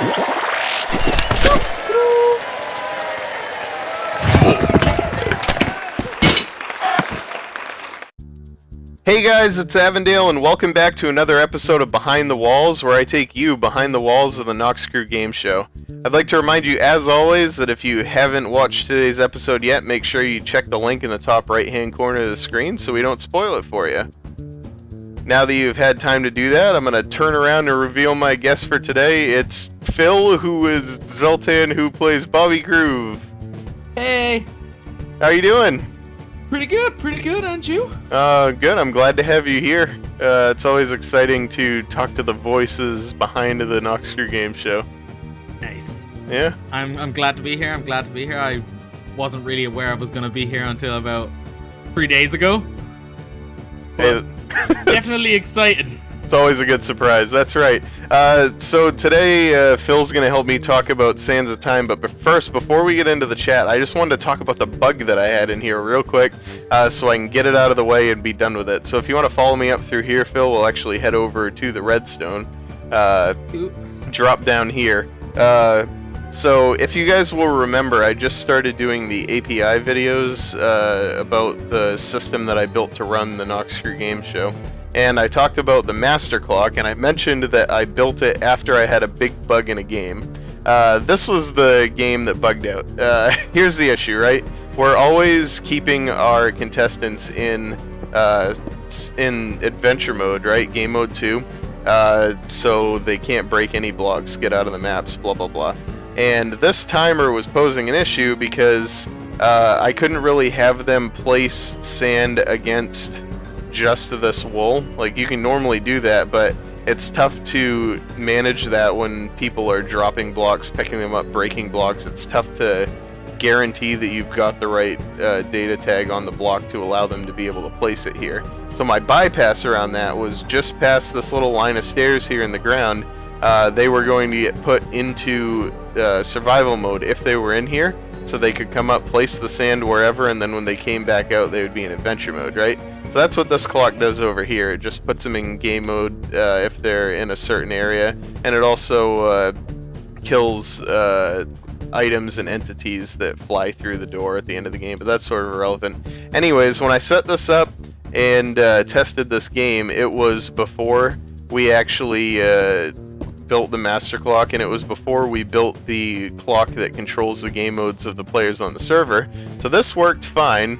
Hey guys, it's Avondale, and welcome back to another episode of Behind the Walls, where I take you behind the walls of the Noxcrew Game Show. I'd like to remind you, as always, that if you haven't watched today's episode yet, make sure you check the link in the top right-hand corner of the screen so we don't spoil it for you. Now that you've had time to do that, I'm going to turn around and reveal my guest for today. It's Phil, who is Zultahn, who plays Bobby Groove. Hey! How you doing? Pretty good, aren't you? Good. I'm glad to have you here. It's always exciting to talk to the voices behind the Noxcrew Game Show. Nice. Yeah? I'm glad to be here. I wasn't really aware I was going to be here until about 3 days ago. Hey, definitely excited. It's always a good surprise. That's right. So today, Phil's going to help me talk about Sands of Time, but first, before we get into the chat, I just wanted to talk about the bug that I had in here real quick, so I can get it out of the way and be done with it. So if you want to follow me up through here, Phil, we'll actually head over to the Redstone. Drop down here. So if you guys will remember, I just started doing the API videos about the system that I built to run the Noxcrew Game Show. And I talked about the master clock, and I mentioned that I built it after I had a big bug in a game. This was the game that bugged out. Here's the issue, right? We're always keeping our contestants in adventure mode, right? Game mode 2. So they can't break any blocks, get out of the maps, blah blah blah. And this timer was posing an issue because I couldn't really have them place sand against just this wool. Like, you can normally do that, but it's tough to manage that when people are dropping blocks, picking them up, breaking blocks. It's tough to guarantee that you've got the right data tag on the block to allow them to be able to place it here. So my bypass around that was just past this little line of stairs here in the ground. They were going to get put into survival mode if they were in here, so they could come up, place the sand wherever, and then when they came back out, they would be in adventure mode, right? So that's what this clock does over here. It just puts them in game mode if they're in a certain area, and it also kills items and entities that fly through the door at the end of the game, but that's sort of irrelevant. Anyways, when I set this up and tested this game, it was before we actually built the master clock, and it was before we built the clock that controls the game modes of the players on the server. So this worked fine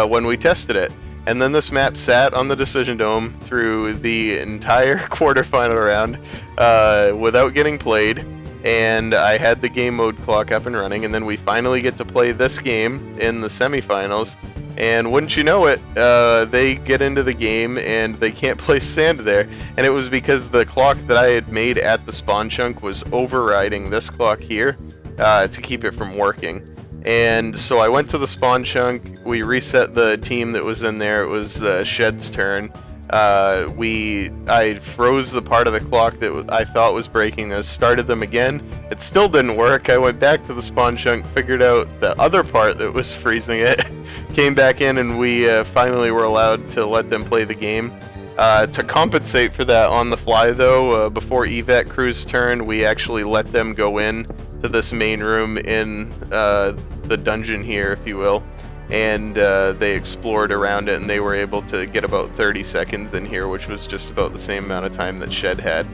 when we tested it. And then this map sat on the Decision Dome through the entire quarterfinal round without getting played, and I had the game mode clock up and running, and then we finally get to play this game in the semifinals, and wouldn't you know it, they get into the game and they can't place sand there, and it was because the clock that I had made at the spawn chunk was overriding this clock here to keep it from working. And so I went to the spawn chunk, we reset the team that was in there. It was Shed's turn. I froze the part of the clock that I thought was breaking this, started them again. It still didn't work. I went back to the spawn chunk, figured out the other part that was freezing it, came back in, and we finally were allowed to let them play the game. To compensate for that on the fly, though, before evac crew's turn, we actually let them go in to this main room in the dungeon here, if you will, and they explored around it, and they were able to get about 30 seconds in here, which was just about the same amount of time that Shed had.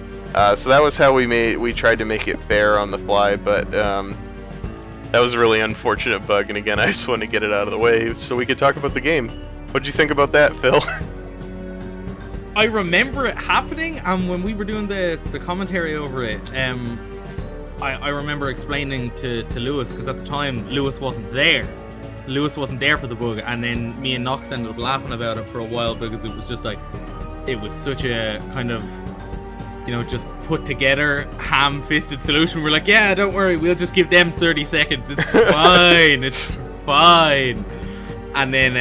So that was how we tried to make it fair on the fly, but that was a really unfortunate bug, and again, I just wanted to get it out of the way so we could talk about the game. What'd you think about that, Phil? I remember it happening, and when we were doing the commentary over it, I remember explaining to Lewis, because at the time Lewis wasn't there. Lewis wasn't there for the bug, and then me and Nox ended up laughing about it for a while, because it was just like, it was such a kind of, you know, just put together ham-fisted solution. We're like, yeah, don't worry, we'll just give them 30 seconds. It's fine. It's fine. And then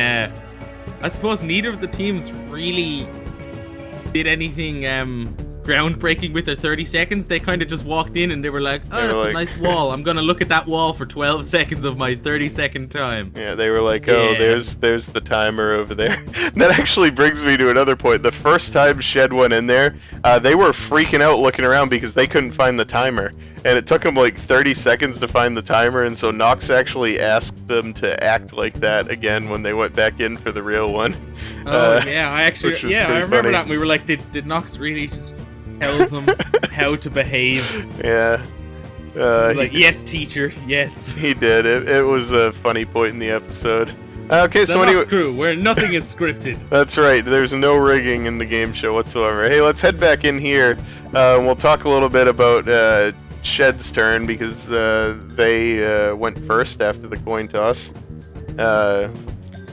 I suppose neither of the teams really did anything groundbreaking with their 30 seconds. They kind of just walked in and they were like, oh, that's a nice wall. I'm going to look at that wall for 12 seconds of my 30-second time. Yeah, they were like, oh, yeah. there's the timer over there. That actually brings me to another point. The first time Shed went in there, they were freaking out looking around because they couldn't find the timer. and it took him like 30 seconds to find the timer, and so Nox actually asked them to act like that again when they went back in for the real one. Oh yeah, I actually, yeah, I remember that. And we were like, did Nox really just tell them how to behave? Yeah. Like, yes, teacher, yes. He did. It was a funny point in the episode. Okay, so anyway, Noxcrew, where nothing is scripted. That's right. There's no rigging in the game show whatsoever. Hey, let's head back in here. We'll talk a little bit about Shed's turn because they went first after the coin toss.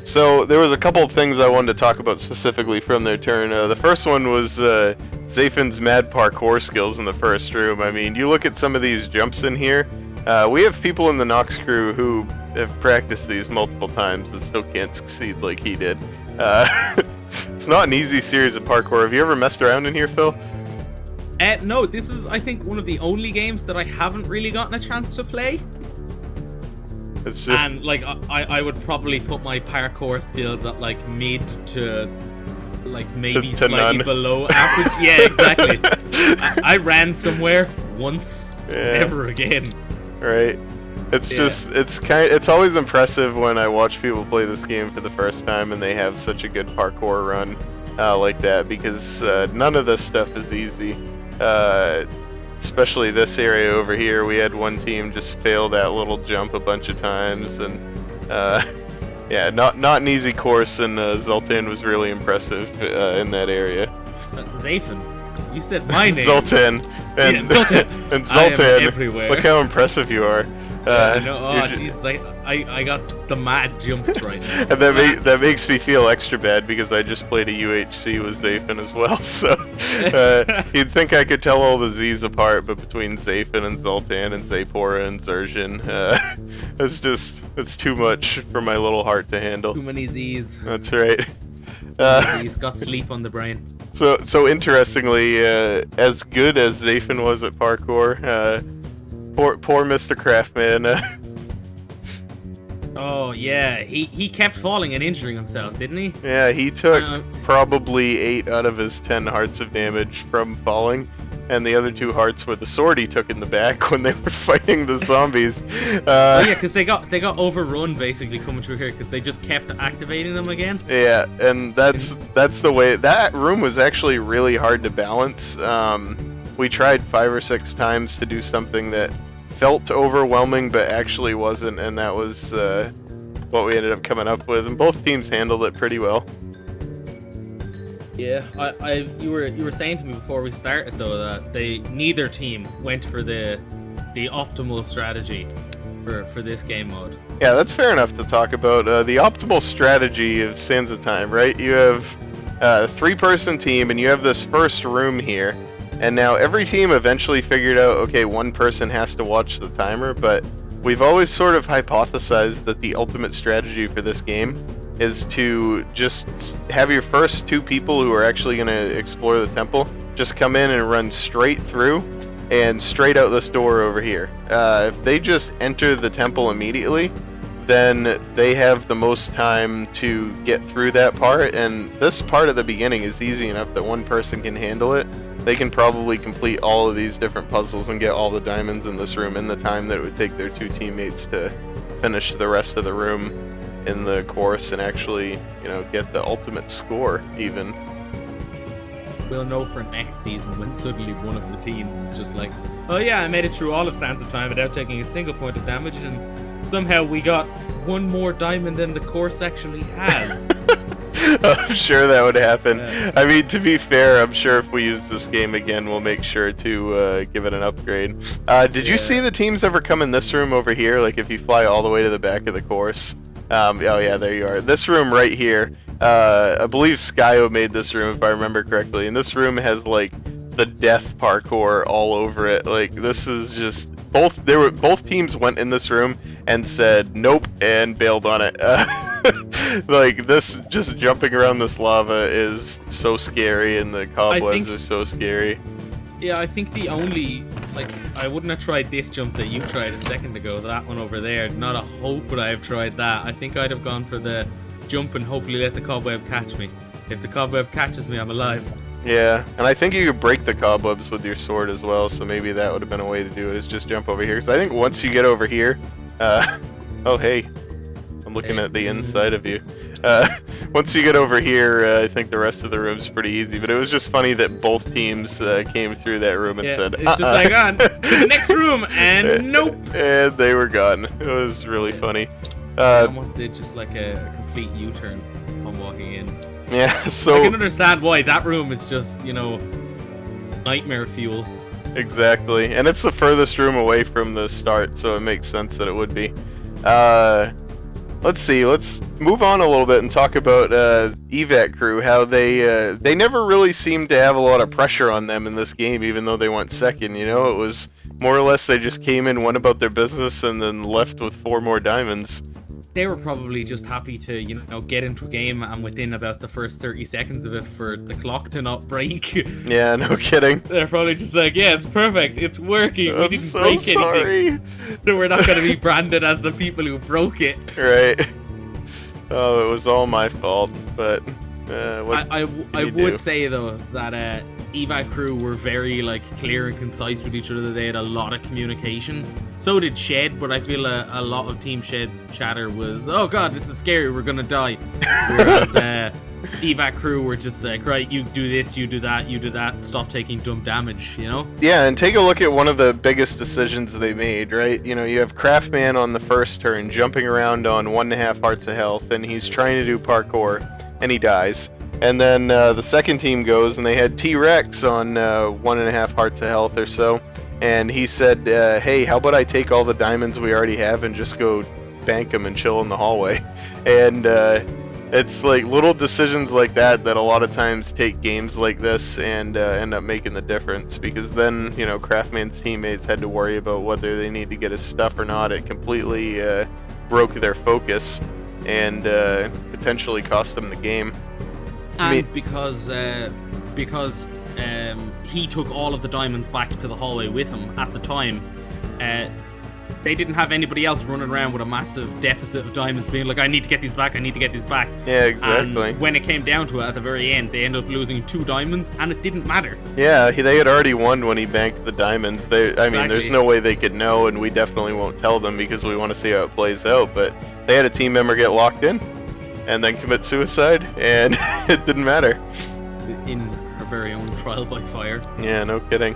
So there was a couple of things I wanted to talk about specifically from their turn. The first one was Zaphin's mad parkour skills in the first room. I mean, you look at some of these jumps in here. We have people in the Noxcrew who have practiced these multiple times and still can't succeed like he did. It's not an easy series of parkour. Have you ever messed around in here, Phil? No, this is, I think, one of the only games that I haven't really gotten a chance to play. It's just... And, like, I would probably put my parkour skills at, like, mid to, like, maybe to slightly none. below average. Yeah, exactly. I ran somewhere once, never again. Right. It's just, it's always impressive when I watch people play this game for the first time and they have such a good parkour run like that, because none of this stuff is easy. Especially this area over here, we had one team just fail that little jump a bunch of times, and yeah, not an easy course, and Zultahn was really impressive in that area. Zaphin, you said my name. Zultahn. And, Zultahn. And Zultahn, I am everywhere. Look how impressive you are. Oh, Jesus, I got the mad jumps right now. And that makes me feel extra bad because I just played a UHC with Zaphin as well, so you'd think I could tell all the Z's apart, but between Zaphin and Zultahn and Zapora and Zerzhin, it's too much for my little heart to handle. Too many Z's. That's right. He's got sleep on the brain. So interestingly, as good as Zaphin was at parkour, poor Mr. Craftman. Oh yeah, he kept falling and injuring himself, didn't he? Yeah, he took probably 8 out of his 10 hearts of damage from falling, and the other 2 hearts were the sword he took in the back when they were fighting the zombies. Oh yeah, because they got overrun basically coming through here because they just kept activating them again. Yeah, and that's the way. That room was actually really hard to balance. We tried 5 or 6 times to do something that felt overwhelming but actually wasn't, and that was what we ended up coming up with, and both teams handled it pretty well. Yeah, you were saying to me before we started though that neither team went for the optimal strategy for this game mode. Yeah, that's fair enough to talk about. The optimal strategy of Sands of Time, right? You have a 3-person team, and you have this first room here. And now every team eventually figured out, okay, one person has to watch the timer, but we've always sort of hypothesized that the ultimate strategy for this game is to just have your first 2 people who are actually going to explore the temple just come in and run straight through and straight out this door over here. If they just enter the temple immediately, then they have the most time to get through that part, and this part at the beginning is easy enough that one person can handle it. They can probably complete all of these different puzzles and get all the diamonds in this room in the time that it would take their 2 teammates to finish the rest of the room in the course and actually, get the ultimate score even. We'll know for next season when suddenly one of the teams is just like, oh yeah, I made it through all of Sands of Time without taking a single point of damage, and somehow we got 1 more diamond than the course actually has. I'm sure that would happen. I mean, to be fair, I'm sure if we use this game again, we'll make sure to give it an upgrade. Did you see the teams ever come in this room over here? Like if you fly all the way to the back of the course? Oh yeah, there you are. This room right here. I believe Skyo made this room if I remember correctly, and this room has like the death parkour all over it. Like this is just both teams went in this room and said nope and bailed on it. Like this, just jumping around this lava is so scary, and the cobwebs are so scary. Yeah, I think the only, I wouldn't have tried this jump that you tried a second ago, that one over there. Not a hope would I have tried that. I think I'd have gone for the jump and hopefully let the cobweb catch me. If the cobweb catches me, I'm alive. Yeah, and I think you could break the cobwebs with your sword as well, so maybe that would have been a way to do it, is just jump over here. Because I think once you get over here, oh hey, I'm looking at the inside of you. Once you get over here, I think the rest of the room's pretty easy, but it was just funny that both teams came through that room and said, it's just like, on to the next room, and nope! And they were gone. It was really funny. I almost did just like a complete U-turn on walking in. Yeah, so... I can understand why. That room is just, you know, nightmare fuel. Exactly, and it's the furthest room away from the start, so it makes sense that it would be. Let's see, let's move on a little bit and talk about evac crew, how they never really seemed to have a lot of pressure on them in this game, even though they went second, you know? It was more or less they just came in, went about their business, and then left with 4 more diamonds. They were probably just happy to, you know, get into a game and within about the first 30 seconds of it for the clock to not break. Yeah, no kidding. They're probably just like, yeah, it's perfect, it's working, we didn't so break sorry. anything. So we're not going to be branded as the people who broke it. Right. Oh, it was all my fault, but I would say though that evac crew were very like clear and concise with each other. They had a lot of communication. So did Shed, but I feel a lot of Team Shed's chatter was, oh god, this is scary, we're gonna die. Whereas evac crew were just like, right, you do this, you do that, stop taking dumb damage, you know? Yeah, and take a look at one of the biggest decisions they made, right? You know, you have Craftman on the first turn, jumping around on 1.5 hearts of health, and he's trying to do parkour, and he dies. And then the second team goes, and they had T-Rex on 1.5 hearts of health or so, and he said, hey, how about I take all the diamonds we already have and just go bank them and chill in the hallway? And it's like little decisions like that that a lot of times take games like this and end up making the difference, because then, you know, Craftman's teammates had to worry about whether they need to get his stuff or not. It completely broke their focus and potentially cost them the game. And because he took all of the diamonds back to the hallway with him at the time, they didn't have anybody else running around with a massive deficit of diamonds being like, I need to get these back, I need to get these back. Yeah, exactly. And when it came down to it at the very end, they ended up losing 2 diamonds, and it didn't matter. Yeah, they had already won when he banked the diamonds. I mean, there's no way they could know, and we definitely won't tell them because we want to see how it plays out, but they had a team member get locked in and then commit suicide, and it didn't matter. In her very own trial by fire. Yeah, no kidding.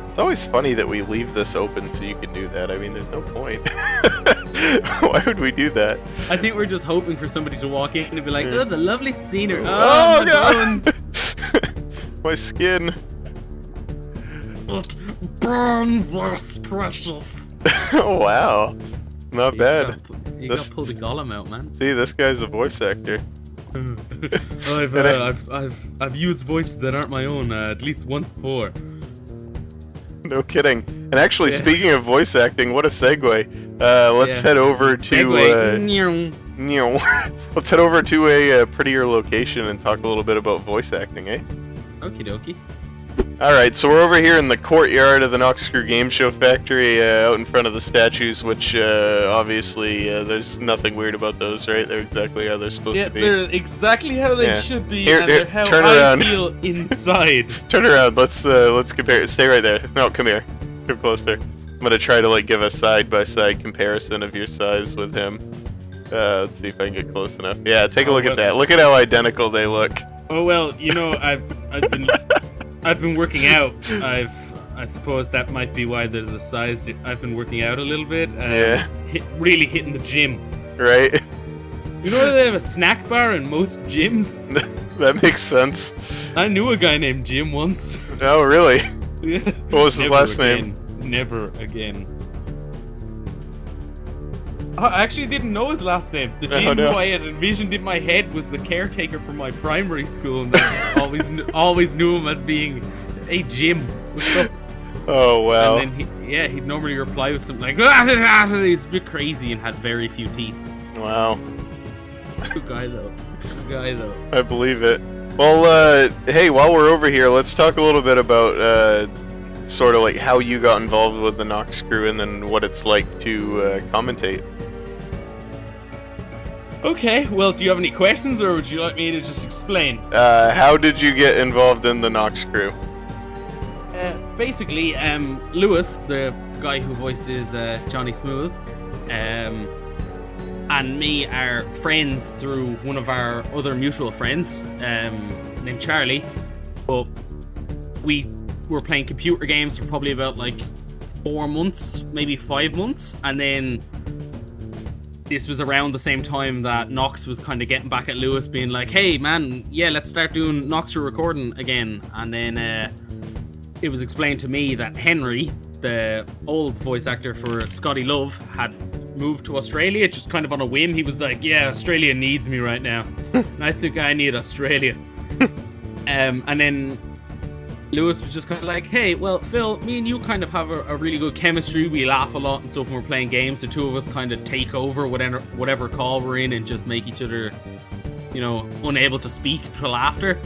It's always funny that we leave this open so you can do that. I mean, there's no point. Why would we do that? I think we're just hoping for somebody to walk in and be like, oh, the lovely scenery. Oh, my bones. My skin. But bones are precious. Oh, wow. Not bad. You gotta pull the golem out, man. See, this guy's a voice actor. I've used voices that aren't my own at least once before. No kidding. And actually, speaking of voice acting, what a segue. Let's head over to let's head over to a prettier location and talk a little bit about voice acting, eh? Okie dokie. Alright, so we're over here in the courtyard of the Noxcrew Gameshow factory, out in front of the statues, which obviously there's nothing weird about those, right? They're exactly how they're supposed to be. Yeah, they're exactly how they should be, and they're how turn I around. feel inside. Turn around, let's compare. Stay right there. No, come here. Come closer. I'm gonna try to give a side-by-side comparison of your size with him. Let's see if I can get close enough. Yeah, take a look at that. Look at how identical they look. Oh well, you know, I've been working out. I suppose that might be why there's a size. I've been working out a little bit. Really hitting the gym. Right. You know they have a snack bar in most gyms? That makes sense. I knew a guy named Jim once. Oh, really? Yeah. What was his last name? Never again. I actually didn't know his last name. The Jim who I had envisioned in my head was the caretaker from my primary school, and I always knew him as being, "Hey Jim, what's up?" Oh wow. And then he'd normally reply with something like, "He's a bit crazy," and had very few teeth. Wow. Good guy though. I believe it. Well, hey, while we're over here, let's talk a little bit about sort of how you got involved with the Noxcrew and then what it's like to commentate. Okay, well, do you have any questions, or would you like me to just explain? How did you get involved in the Noxcrew? Basically, Lewis, the guy who voices Johnny Smooth, and me are friends through one of our other mutual friends, named Charlie. But we were playing computer games for probably about like 4 months, maybe 5 months, and then this was around the same time that Nox was kind of getting back at Lewis, being like, hey man, yeah, let's start doing Noxcrew recording again. And then it was explained to me that Henry, the old voice actor for Scotty Love, had moved to Australia just kind of on a whim. He was like, yeah, Australia needs me right now. And I think I need Australia. And then Lewis was just kind of like, hey, well, Phil, me and you kind of have a really good chemistry. We laugh a lot and stuff when we're playing games. The two of us kind of take over whatever call we're in and just make each other, you know, unable to speak for laughter.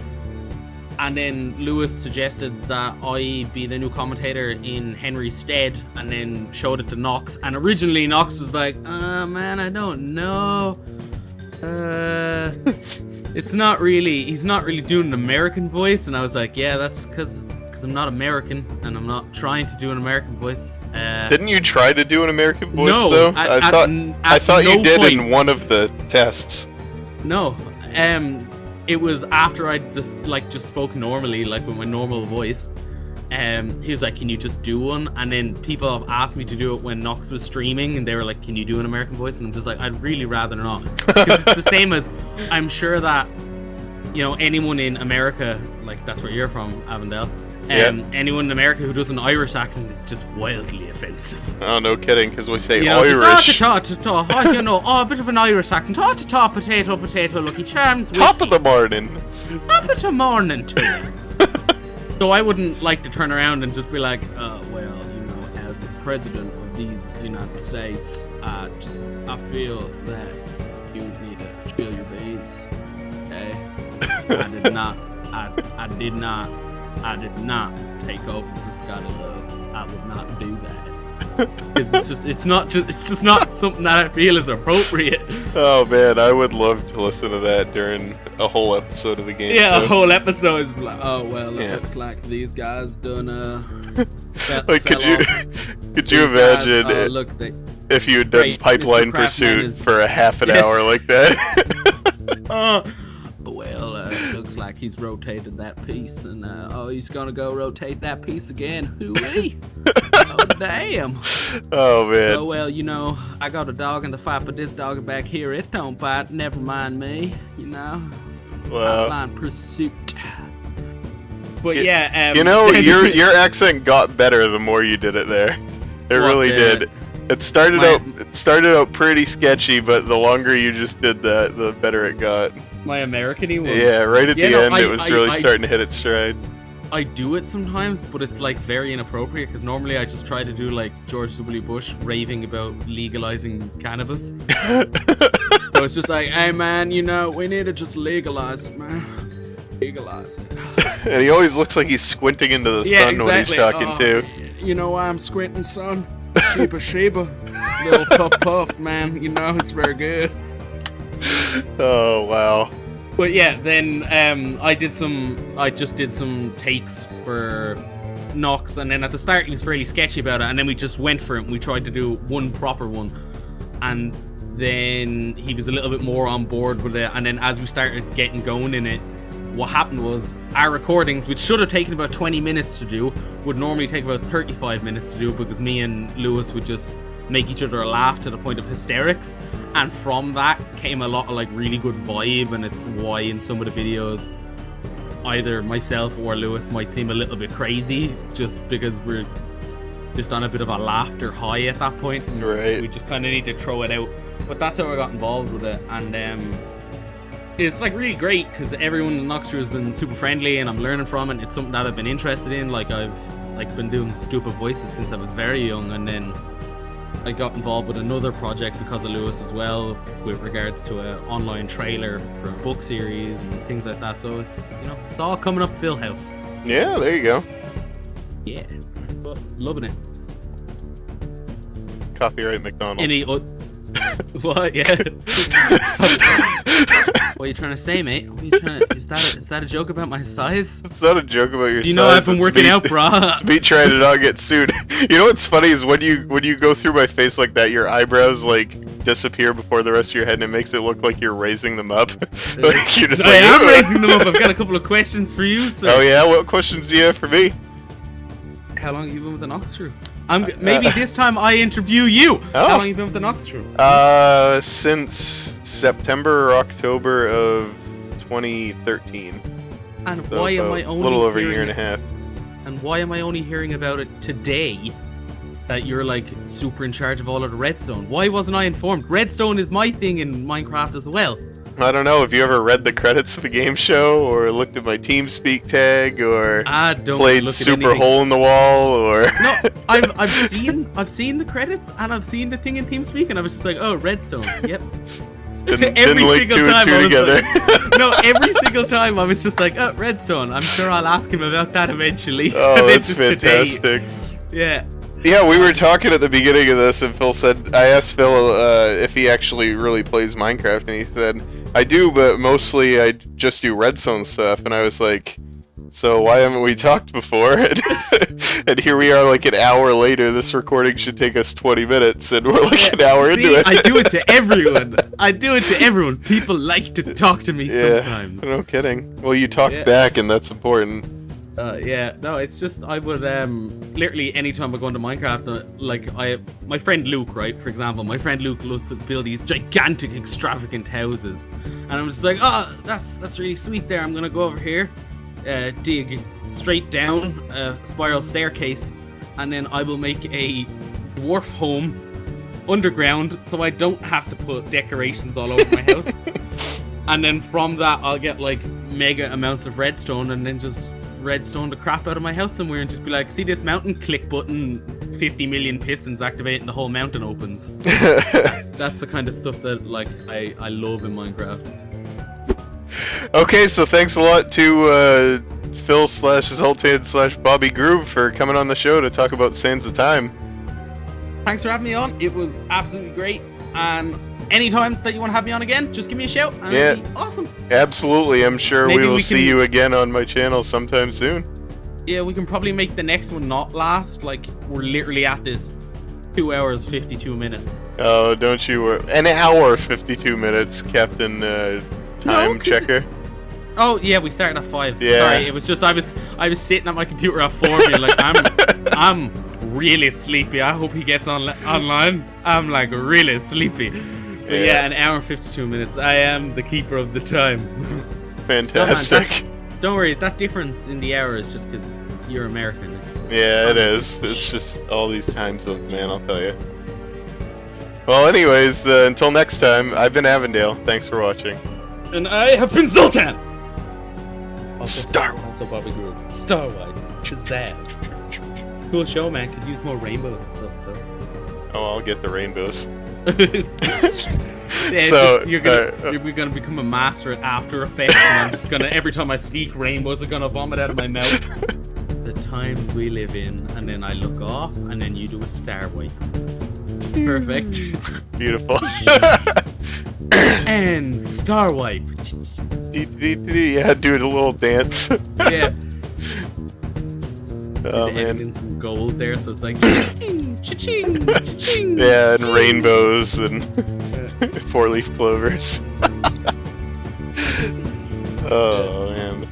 And then Lewis suggested that I be the new commentator in Henry's stead, and then showed it to Nox. And originally Nox was like, man, I don't know. He's not really doing an American voice. And I was like, yeah, that's because I'm not American, and I'm not trying to do an American voice. Didn't you try to do an American voice, no, though? I thought you did in one of the tests. No, it was after I just spoke normally, like with my normal voice. He was like, can you just do one? And then people have asked me to do it when Nox was streaming, and they were like, can you do an American voice? And I'm just like, I'd really rather not. Because it's the same as, I'm sure that, you know, anyone in America, like that's where you're from, Avondale, anyone in America who does an Irish accent is just wildly offensive. Oh, no kidding, because we say Irish. Irish. A bit of an Irish accent. Potato, Lucky Charms. Whiskey. Top of the morning. Top of the morning, too. So I wouldn't like to turn around and just be like, well, you know, as president of these United States, I feel that you need to chill your beans. Okay? I did not take over for Scotty Love. I would not do that. It's just not something that I feel is appropriate. Oh man, I would love to listen to that during a whole episode of the game. Yeah, a whole episode is like, oh well, it looks like these guys done like, could you imagine if you had done Pipeline Pursuit for a half an hour like that? Well, it looks like he's rotated that piece, and he's gonna go rotate that piece again. Hooey! Oh damn! Oh man! Oh well, you know, I got a dog in the fight, but this dog back here, it don't bite. Never mind me, you know. Wow. Pipeline Pursuit. But yeah, you know, your accent got better the more you did it there. It really did. It started out pretty sketchy, but the longer you just did that, the better it got. My American-y one. Yeah, right at the end, it was really starting to hit its stride. I do it sometimes, but it's like very inappropriate, because normally I just try to do like George W. Bush raving about legalizing cannabis. So it's just like, hey man, you know, we need to just legalize it, man. Legalize it. And he always looks like he's squinting into the sun when he's talking too. You know why I'm squinting, son? Sheba. Little puff, man. You know, it's very good. Oh wow. But yeah, then I just did some takes for Nox, and then at the start he was fairly sketchy about it, and then we just went for it and we tried to do one proper one, and then he was a little bit more on board with it, and then as we started getting going in it, what happened was our recordings, which should have taken about 20 minutes to do, would normally take about 35 minutes to do, because me and Lewis would just make each other laugh to the point of hysterics, and from that came a lot of like really good vibe, and it's why in some of the videos either myself or Lewis might seem a little bit crazy, just because we're just on a bit of a laughter high at that point, and we just kind of need to throw it out. But that's how I got involved with it, and it's like really great because everyone in Noxcrew has been super friendly, and I'm learning from it. It's something that I've been interested in. Like I've been doing stupid voices since I was very young, and then I got involved with another project because of Lewis as well, with regards to an online trailer for a book series and things like that. So it's, you know, it's all coming up Phil House. Yeah, there you go. Yeah, but loving it. Copyright McDonald's. What? Yeah. What are you trying to say, mate? What are you trying to, is that a joke about my size? It's not a joke about your size. You know I've been working out, brah. It's me trying to not get sued. You know what's funny is when you go through my face like that, your eyebrows like disappear before the rest of your head, and it makes it look like you're raising them up. Like you're just I am raising them up. I've got a couple of questions for you. So. Oh yeah, what questions do you have for me? How long have you been with the Noxcrew? Maybe this time I interview you. Oh. How long have you been with the Noxcrew? Since September or October of 2013. And So why am I only a little over a hearing year and a half. And why am I only hearing about it today? That you're like super in charge of all of the Redstone. Why wasn't I informed? Redstone is my thing in Minecraft as well. I don't know. Have you ever read the credits of the game show, or looked at my TeamSpeak tag, or played Super Hole in the Wall, or? No, I've seen the credits and I've seen the thing in TeamSpeak, and I was just like, oh, Redstone. Yep. Didn't link two and two together. Like, no, every single time I was just like, oh, Redstone. I'm sure I'll ask him about that eventually. Oh, that's fantastic. Today. Yeah. Yeah, we were talking at the beginning of this, and Phil said, I asked Phil if he actually really plays Minecraft, and he said, I do, but mostly I just do Redstone stuff, and I was like, so why haven't we talked before? And here we are like an hour later. This recording should take us 20 minutes, and we're like an hour into it. I do it to everyone. People like to talk to me sometimes. No kidding. Well, you talk back, and that's important. No, it's just I would literally anytime I go into Minecraft, my friend Luke, right, for example, my friend Luke loves to build these gigantic, extravagant houses, and I'm just like, oh, that's really sweet. There, I'm gonna go over here, dig straight down a spiral staircase, and then I will make a dwarf home underground, so I don't have to put decorations all over my house. And then from that, I'll get like mega amounts of redstone, and then just redstone the crap out of my house somewhere and just be like, see this mountain, click button, 50 million pistons activate and the whole mountain opens. That's the kind of stuff that like I love in Minecraft. Okay, so thanks a lot to Phil / Zultahn / Bobby Groove for coming on the show to talk about Sands of Time. Thanks for having me on. It was absolutely great, and anytime that you want to have me on again, just give me a shout, and it'll be awesome. Absolutely. I'm sure Maybe we will see you again on my channel sometime soon. Yeah, we can probably make the next one not last. Like, we're literally at this 2 hours, 52 minutes. Oh, don't you worry. An hour, 52 minutes, Captain Time Checker. Oh, yeah, we started at 5. Yeah. Sorry, it was just, I was sitting at my computer at 4 being like, I'm really sleepy. I hope he gets online. I'm like really sleepy. But yeah, an hour and 52 minutes. I am the keeper of the time. Fantastic. Don't worry, that difference in the hour is just because you're American. It is. It's just all these time zones, man, I'll tell you. Well, anyways, until next time, I've been Avondale. Thanks for watching. And I have been Zultahn! Star Also Bobby Groove. Star White. Pizzazz. Cool show, man. Could use more rainbows and stuff, though. Oh, I'll get the rainbows. We're gonna become a master at After Effects, and I'm just gonna, every time I speak, rainbows are gonna vomit out of my mouth. The times we live in, and then I look off, and then you do a star wipe. Perfect. Beautiful. And star wipe. Yeah, do a little dance. Yeah. Oh man. In some gold there, so it's like cha-ching, cha-ching, cha-ching. Yeah, and rainbows and 4-leaf clovers. Oh man.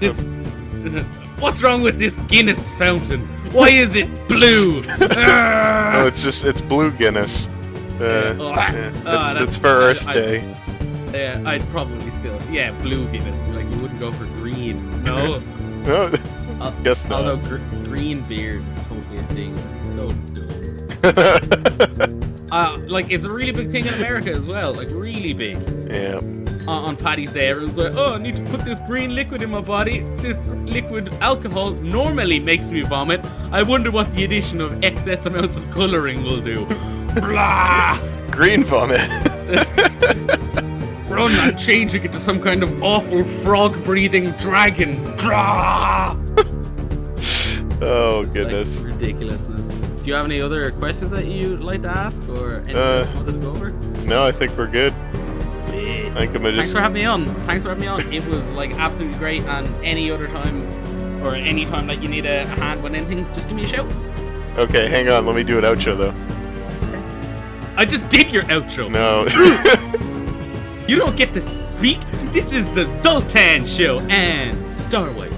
What's wrong with this Guinness fountain? Why is it blue? No, it's blue Guinness. It's for Earth Day. Yeah, I'd probably still. Yeah, blue Guinness. Like, you wouldn't go for green. No. No. Guess not. Although green beer is totally a thing. It's so dumb. Like, it's a really big thing in America as well. Like, really big. Yeah. On Paddy's Day, everyone's like, oh, I need to put this green liquid in my body. This liquid alcohol normally makes me vomit. I wonder what the addition of excess amounts of coloring will do. Blah! Green vomit. Run, I'm changing it to some kind of awful frog-breathing dragon. Blah! Oh, goodness. Like ridiculousness. Do you have any other questions that you'd like to ask, or anything else you wanted to go over? No, I think we're good. I think I'm gonna Thanks for having me on. It was like absolutely great. And any other time, or any time that you need a hand with anything, just give me a shout. Okay, hang on. Let me do an outro though. I just did your outro. No. You don't get to speak. This is the Zultahn Show and Starlight.